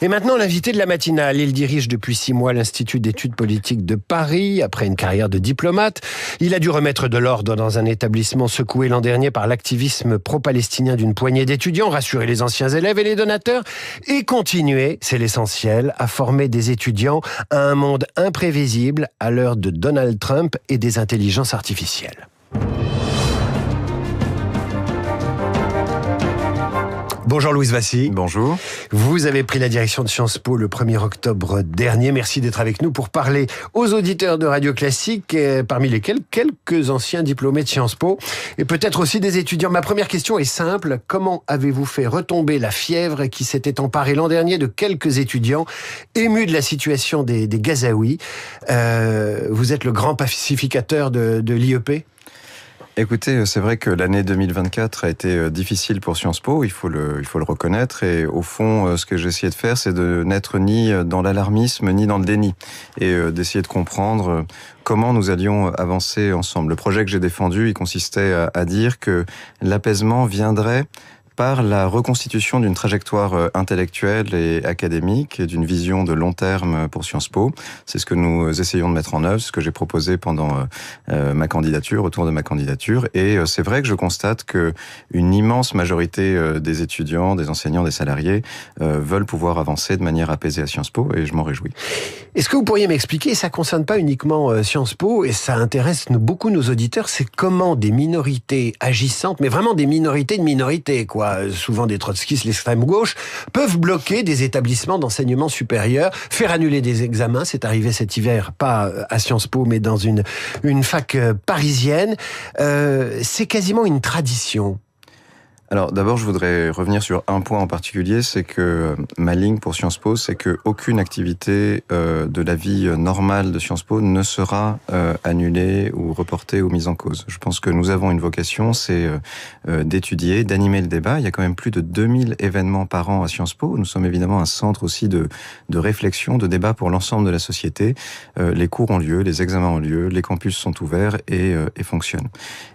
Et maintenant, l'invité de la matinale. Il dirige depuis 6 mois l'Institut d'études politiques de Paris. Après une carrière de diplomate, il a dû remettre de l'ordre dans un établissement secoué l'an dernier par l'activisme pro-palestinien d'une poignée d'étudiants, rassurer les anciens élèves et les donateurs, et continuer, c'est l'essentiel, à former des étudiants à un monde imprévisible à l'heure de Donald Trump et des intelligences artificielles. Bonjour Louise Vassy. Bonjour. Vous avez pris la direction de Sciences Po le 1er octobre dernier. Merci d'être avec nous pour parler aux auditeurs de Radio Classique, parmi lesquels quelques anciens diplômés de Sciences Po et peut-être aussi des étudiants. Ma première question est simple. Comment avez-vous fait retomber la fièvre qui s'était emparée l'an dernier de quelques étudiants émus de la situation des Gazaouis? Vous êtes le grand pacificateur de l'IEP? Écoutez, c'est vrai que l'année 2024 a été difficile pour Sciences Po, il faut le reconnaître. Et au fond, ce que j'ai essayé de faire, c'est de n'être ni dans l'alarmisme, ni dans le déni. Et d'essayer de comprendre comment nous allions avancer ensemble. Le projet que j'ai défendu, il consistait à dire que l'apaisement viendrait par la reconstitution d'une trajectoire intellectuelle et académique et d'une vision de long terme pour Sciences Po. C'est ce que nous essayons de mettre en œuvre, ce que j'ai proposé pendant ma candidature, autour de ma candidature. Et c'est vrai que je constate que une immense majorité des étudiants, des enseignants, des salariés veulent pouvoir avancer de manière apaisée à Sciences Po, et je m'en réjouis. Est-ce que vous pourriez m'expliquer, ça ne concerne pas uniquement Sciences Po, et ça intéresse beaucoup nos auditeurs, c'est comment des minorités agissantes, mais vraiment des minorités de minorités, quoi, souvent des trotskistes, l'extrême gauche, peuvent bloquer des établissements d'enseignement supérieur, faire annuler des examens. C'est arrivé cet hiver, pas à Sciences Po, mais dans une fac parisienne. C'est quasiment une tradition. Alors d'abord, je voudrais revenir sur un point en particulier, c'est que ma ligne pour Sciences Po, c'est que aucune activité de la vie normale de Sciences Po ne sera annulée ou reportée ou mise en cause. Je pense que nous avons une vocation, c'est d'étudier, d'animer le débat. Il y a quand même plus de 2000 événements par an à Sciences Po. Nous sommes évidemment un centre aussi de réflexion, de débat pour l'ensemble de la société. Les cours ont lieu, les examens ont lieu, les campus sont ouverts et fonctionnent.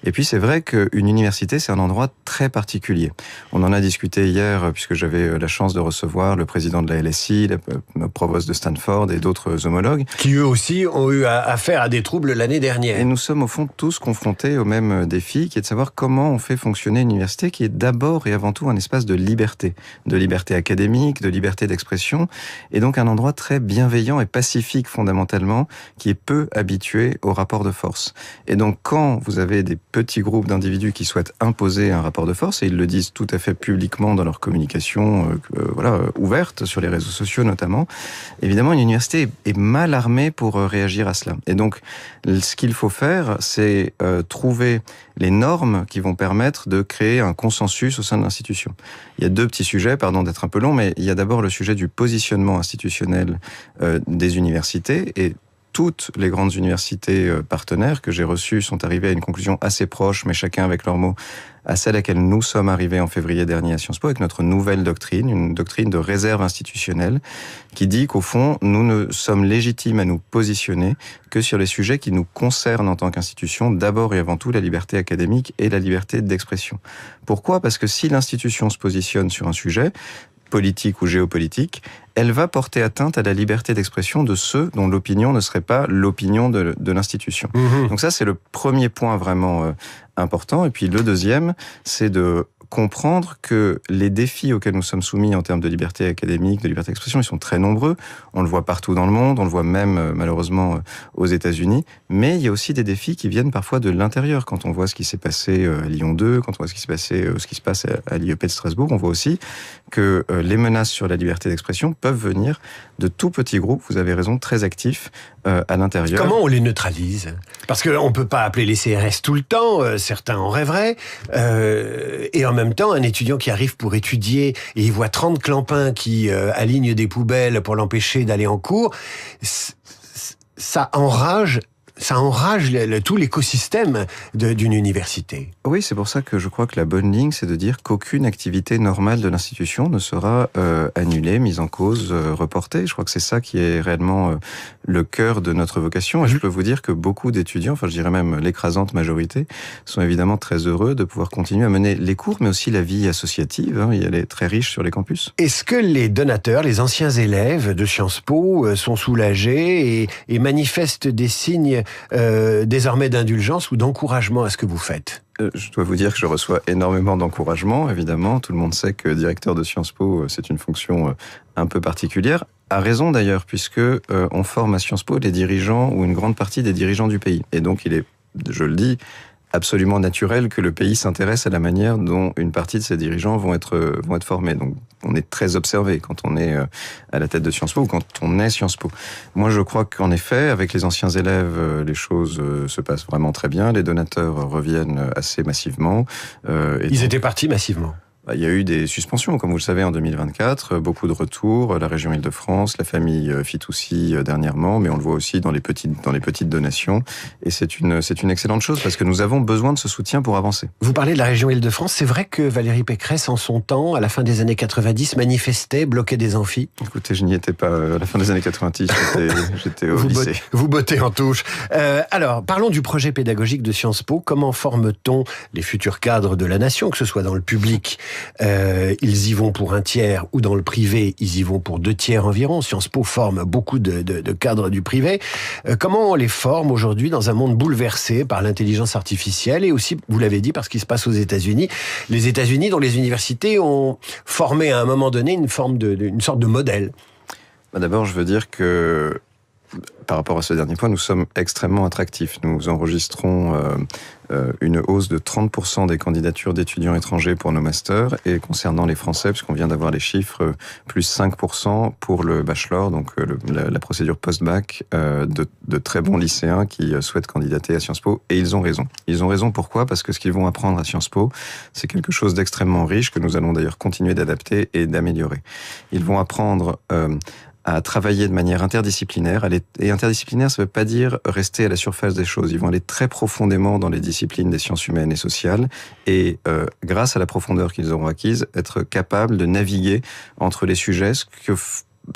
Et puis c'est vrai qu'une université, c'est un endroit très particulier. On en a discuté hier, puisque j'avais la chance de recevoir le président de la LSI, le provost de Stanford et d'autres homologues. Qui eux aussi ont eu affaire à des troubles l'année dernière. Et nous sommes au fond tous confrontés au même défi, qui est de savoir comment on fait fonctionner une université qui est d'abord et avant tout un espace de liberté académique, de liberté d'expression, et donc un endroit très bienveillant et pacifique fondamentalement, qui est peu habitué au rapport de force. Et donc quand vous avez des petits groupes d'individus qui souhaitent imposer un rapport de force, et ils le disent tout à fait publiquement dans leur communication ouverte, sur les réseaux sociaux notamment, évidemment une université est mal armée pour réagir à cela. Et donc ce qu'il faut faire, c'est trouver les normes qui vont permettre de créer un consensus au sein de l'institution. Il y a 2 petits sujets, pardon d'être un peu long, mais il y a d'abord le sujet du positionnement institutionnel des universités, et toutes les grandes universités partenaires que j'ai reçues sont arrivées à une conclusion assez proche, mais chacun avec leurs mots, à celle à laquelle nous sommes arrivés en février dernier à Sciences Po avec notre nouvelle doctrine, une doctrine de réserve institutionnelle, qui dit qu'au fond, nous ne sommes légitimes à nous positionner que sur les sujets qui nous concernent en tant qu'institution, d'abord et avant tout la liberté académique et la liberté d'expression. Pourquoi ? Parce que si l'institution se positionne sur un sujet, politique ou géopolitique, elle va porter atteinte à la liberté d'expression de ceux dont l'opinion ne serait pas l'opinion de l'institution. Donc ça, c'est le premier point vraiment important. Et puis le deuxième, c'est de comprendre que les défis auxquels nous sommes soumis en termes de liberté académique, de liberté d'expression, ils sont très nombreux. On le voit partout dans le monde, on le voit même malheureusement aux États-Unis. Mais il y a aussi des défis qui viennent parfois de l'intérieur. Quand on voit ce qui s'est passé à Lyon 2, quand on voit ce qui se passe à l'IEP de Strasbourg, on voit aussi que les menaces sur la liberté d'expression peuvent venir de tout petits groupes, vous avez raison, très actifs à l'intérieur. Comment on les neutralise ? Parce qu'on ne peut pas appeler les CRS tout le temps, certains en rêveraient, et en même temps, un étudiant qui arrive pour étudier et il voit 30 clampins qui alignent des poubelles pour l'empêcher d'aller en cours, ça enrage ça enrage tout l'écosystème d'une université. Oui, c'est pour ça que je crois que la bonne ligne, c'est de dire qu'aucune activité normale de l'institution ne sera annulée, mise en cause, reportée. Je crois que c'est ça qui est réellement le cœur de notre vocation. Et je peux vous dire que beaucoup d'étudiants, enfin je dirais même l'écrasante majorité, sont évidemment très heureux de pouvoir continuer à mener les cours, mais aussi la vie associative. Elle est très riche sur les campus. Est-ce que les donateurs, les anciens élèves de Sciences Po sont soulagés et manifestent des signes désormais d'indulgence ou d'encouragement à ce que vous faites ? Je dois vous dire que je reçois énormément d'encouragement, évidemment. Tout le monde sait que directeur de Sciences Po, c'est une fonction un peu particulière. À raison d'ailleurs, puisque on forme à Sciences Po les dirigeants ou une grande partie des dirigeants du pays. Et donc il est, je le dis, absolument naturel que le pays s'intéresse à la manière dont une partie de ses dirigeants vont être formés. Donc, on est très observé quand on est à la tête de Sciences Po ou quand on est Sciences Po. Moi, je crois qu'en effet, avec les anciens élèves, les choses se passent vraiment très bien. Les donateurs reviennent assez massivement. Ils étaient partis massivement. Il y a eu des suspensions, comme vous le savez, en 2024, beaucoup de retours, la région Île-de-France, la famille Fitoussi dernièrement, mais on le voit aussi dans les petites donations. Et c'est une excellente chose parce que nous avons besoin de ce soutien pour avancer. Vous parlez de la région Île-de-France. C'est vrai que Valérie Pécresse, en son temps, à la fin des années 90, manifestait, bloquait des amphis. Écoutez, je n'y étais pas à la fin des années 90, j'étais au lycée. Vous bottez en touche. Alors, parlons du projet pédagogique de Sciences Po. Comment forme-t-on les futurs cadres de la nation, que ce soit dans le public, ils y vont pour un tiers, ou dans le privé, ils y vont pour 2 tiers environ. Sciences Po forme beaucoup de cadres du privé. Comment on les forme aujourd'hui dans un monde bouleversé par l'intelligence artificielle et aussi, vous l'avez dit, par ce qui se passe aux États-Unis. Les États-Unis, dont les universités ont formé à un moment donné une sorte de modèle. D'abord, je veux dire que par rapport à ce dernier point, nous sommes extrêmement attractifs. Nous enregistrons une hausse de 30% des candidatures d'étudiants étrangers pour nos masters, et concernant les Français, puisqu'on vient d'avoir les chiffres, plus 5% pour le bachelor, donc la procédure post-bac, de très bons lycéens qui souhaitent candidater à Sciences Po, et ils ont raison. Ils ont raison, pourquoi ? Parce que ce qu'ils vont apprendre à Sciences Po, c'est quelque chose d'extrêmement riche, que nous allons d'ailleurs continuer d'adapter et d'améliorer. Ils vont apprendre à travailler de manière interdisciplinaire. Et interdisciplinaire, ça ne veut pas dire rester à la surface des choses. Ils vont aller très profondément dans les disciplines des sciences humaines et sociales, et grâce à la profondeur qu'ils auront acquise, être capables de naviguer entre les sujets,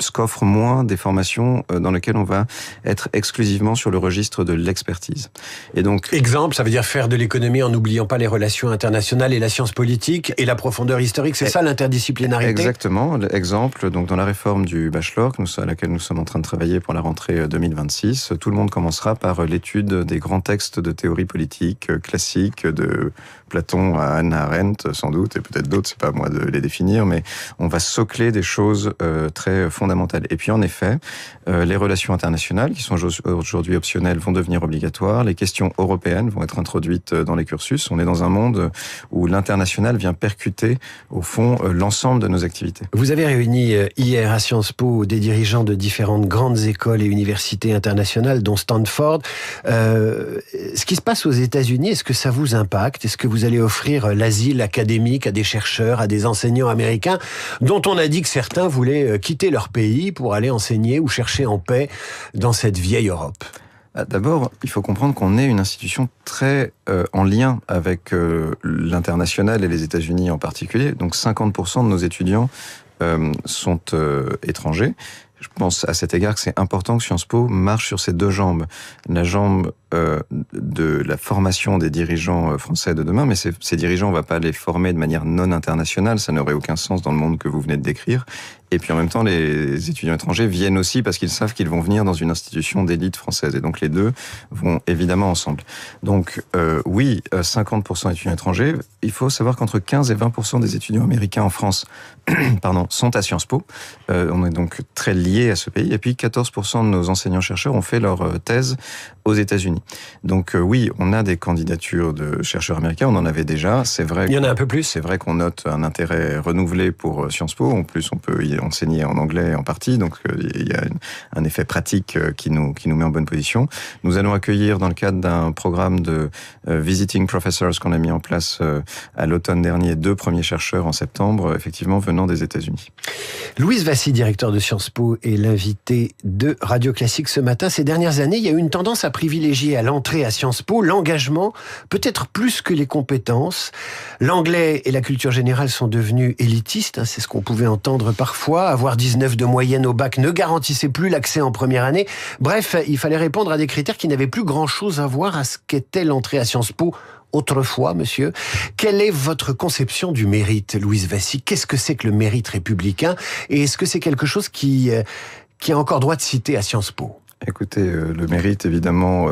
ce qu'offrent moins des formations dans lesquelles on va être exclusivement sur le registre de l'expertise. Et donc, exemple, ça veut dire faire de l'économie en n'oubliant pas les relations internationales et la science politique et la profondeur historique, c'est ça l'interdisciplinarité ? Exactement. Exemple, donc dans la réforme du bachelor à laquelle nous sommes en train de travailler pour la rentrée 2026, tout le monde commencera par l'étude des grands textes de théorie politique classique, de Platon à Hannah Arendt sans doute, et peut-être d'autres, c'est pas à moi de les définir, mais on va socler des choses très fondamentales. Et puis en effet, les relations internationales, qui sont aujourd'hui optionnelles, vont devenir obligatoires. Les questions européennes vont être introduites dans les cursus. On est dans un monde où l'international vient percuter, au fond, l'ensemble de nos activités. Vous avez réuni hier à Sciences Po des dirigeants de différentes grandes écoles et universités internationales, dont Stanford. Ce qui se passe aux États-Unis, est-ce que ça vous impacte ? Est-ce que vous allez offrir l'asile académique à des chercheurs, à des enseignants américains, dont on a dit que certains voulaient quitter leur pays pour aller enseigner ou chercher en paix dans cette vieille Europe ? D'abord, il faut comprendre qu'on est une institution très en lien avec l'international et les États-Unis en particulier. Donc 50% de nos étudiants sont étrangers. Je pense à cet égard que c'est important que Sciences Po marche sur ses 2 jambes. La jambe de la formation des dirigeants français de demain, mais ces dirigeants, on ne va pas les former de manière non internationale, ça n'aurait aucun sens dans le monde que vous venez de décrire. Et puis en même temps, les étudiants étrangers viennent aussi parce qu'ils savent qu'ils vont venir dans une institution d'élite française. Et donc les deux vont évidemment ensemble. Donc oui, 50% d'étudiants étrangers. Il faut savoir qu'entre 15 et 20% des étudiants américains en France sont à Sciences Po. On est donc très liés à ce pays. Et puis 14% de nos enseignants-chercheurs ont fait leur thèse aux États-Unis. Donc oui, on a des candidatures de chercheurs américains, on en avait déjà. C'est vrai. Il y en a un peu plus. C'est vrai qu'on note un intérêt renouvelé pour Sciences Po. En plus, on peut y enseigner en anglais en partie, donc il y a un effet pratique qui nous met en bonne position. Nous allons accueillir dans le cadre d'un programme de visiting professors qu'on a mis en place à l'automne dernier 2 premiers chercheurs en septembre, effectivement venant des États-Unis. Louise Vassy, directeur de Sciences Po, est l'invité de Radio Classique ce matin. Ces dernières années, il y a eu une tendance à privilégier à l'entrée à Sciences Po l'engagement, peut-être plus que les compétences. L'anglais et la culture générale sont devenus élitistes, c'est ce qu'on pouvait entendre parfois. Avoir 19 de moyenne au bac ne garantissait plus l'accès en première année. Bref, il fallait répondre à des critères qui n'avaient plus grand-chose à voir à ce qu'était l'entrée à Sciences Po autrefois, monsieur. Quelle est votre conception du mérite, Louise Vassy? Qu'est-ce que c'est que le mérite républicain? Et est-ce que c'est quelque chose qui a encore droit de citer à Sciences Po? Écoutez, le mérite, évidemment,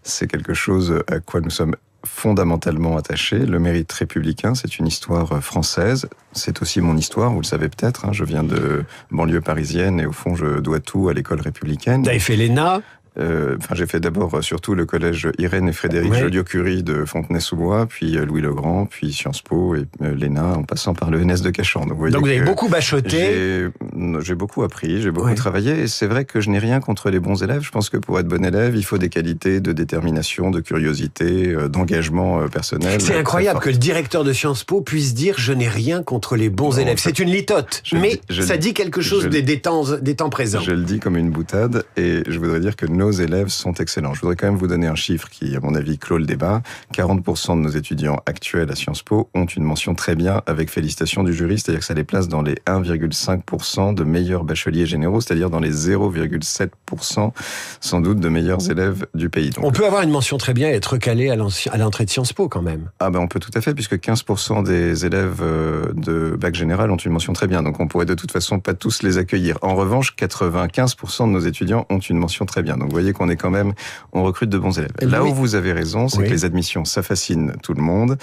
c'est quelque chose à quoi nous sommes fondamentalement attachés. Le mérite républicain, c'est une histoire française. C'est aussi mon histoire, vous le savez peut-être. Je viens de banlieue parisienne et au fond, je dois tout à l'école républicaine. Vous avez fait l'ENA? J'ai fait d'abord surtout le collège Irène et Frédéric Joliot-Curie de Fontenay-sous-Bois, puis Louis-le-Grand, puis Sciences Po et l'ENA, en passant par le ENS de Cachan. Donc vous avez beaucoup bachoté. J'ai beaucoup appris, j'ai beaucoup travaillé, et c'est vrai que je n'ai rien contre les bons élèves. Je pense que pour être bon élève, il faut des qualités de détermination, de curiosité, d'engagement personnel. C'est incroyable que le directeur de Sciences Po puisse dire « je n'ai rien contre les bons élèves ». C'est une litote, mais ça dit quelque chose des temps présents. Je le dis comme une boutade, et je voudrais dire que nos élèves sont excellents. Je voudrais quand même vous donner un chiffre qui, à mon avis, clôt le débat. 40% de nos étudiants actuels à Sciences Po ont une mention très bien avec félicitations du jury, c'est-à-dire que ça les place dans les 1,5% de meilleurs bacheliers généraux, c'est-à-dire dans les 0,7% sans doute de meilleurs élèves du pays. Donc, on peut avoir une mention très bien et être recalé à l'entrée de Sciences Po quand même. On peut tout à fait, puisque 15% des élèves de bac général ont une mention très bien, donc on pourrait de toute façon pas tous les accueillir. En revanche, 95% de nos étudiants ont une mention très bien. Donc vous voyez qu'on est quand même, on recrute de bons élèves. Là où vous avez raison, c'est que les admissions, ça fascine tout le monde.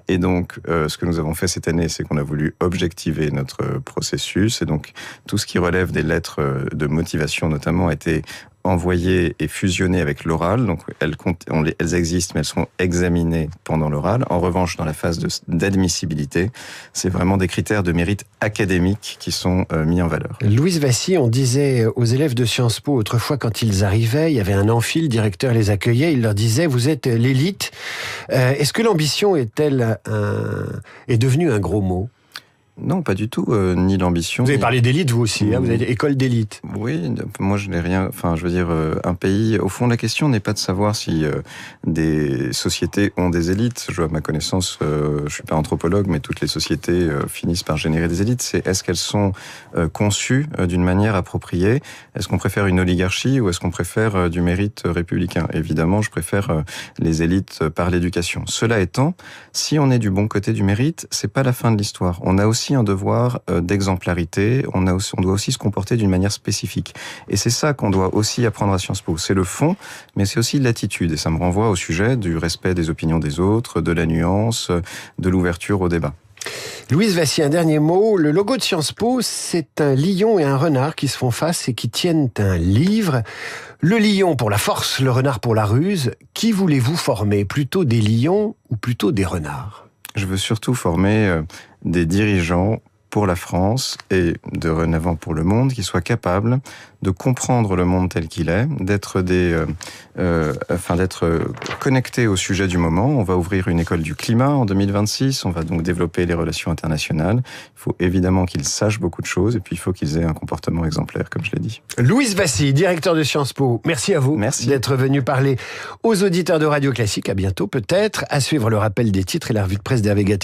Et donc, ce que nous avons fait cette année, c'est qu'on a voulu objectiver notre processus. Et donc, tout ce qui relève des lettres de motivation, notamment, a été envoyées et fusionnées avec l'oral. Donc, elles existent, mais elles seront examinées pendant l'oral. En revanche, dans la phase d'admissibilité, c'est vraiment des critères de mérite académique qui sont mis en valeur. Louise Vassy, on disait aux élèves de Sciences Po, autrefois, quand ils arrivaient, il y avait un amphi, le directeur les accueillait, il leur disait « vous êtes l'élite ». Est-ce que l'ambition est devenue un gros mot ? Non, pas du tout, ni l'ambition. Vous avez parlé d'élite, vous aussi, vous avez école d'élite. Oui, moi je n'ai rien... Enfin, je veux dire, un pays... Au fond, la question n'est pas de savoir si des sociétés ont des élites. À ma connaissance, je suis pas anthropologue, mais toutes les sociétés finissent par générer des élites. C'est est-ce qu'elles sont conçues d'une manière appropriée? Est-ce qu'on préfère une oligarchie ou est-ce qu'on préfère du mérite républicain? Évidemment, je préfère les élites par l'éducation. Cela étant, si on est du bon côté du mérite, c'est pas la fin de l'histoire. On a aussi un devoir d'exemplarité, on doit aussi se comporter d'une manière spécifique. Et c'est ça qu'on doit aussi apprendre à Sciences Po. C'est le fond, mais c'est aussi l'attitude. Et ça me renvoie au sujet du respect des opinions des autres, de la nuance, de l'ouverture au débat. Louise Vassy, un dernier mot. Le logo de Sciences Po, c'est un lion et un renard qui se font face et qui tiennent un livre. Le lion pour la force, le renard pour la ruse. Qui voulez-vous former? Plutôt des lions ou plutôt des renards? Je veux surtout former des dirigeants pour la France et dorénavant pour le monde qui soient capables de comprendre le monde tel qu'il est, d'être connectés au sujet du moment. On va ouvrir une école du climat en 2026, on va donc développer les relations internationales. Il faut évidemment qu'ils sachent beaucoup de choses et puis il faut qu'ils aient un comportement exemplaire, comme je l'ai dit. Louise Vassy, directeur de Sciences Po, merci à vous d'être venu parler aux auditeurs de Radio Classique. À bientôt peut-être. À suivre le rappel des titres et la revue de presse d'Hervé Gattei.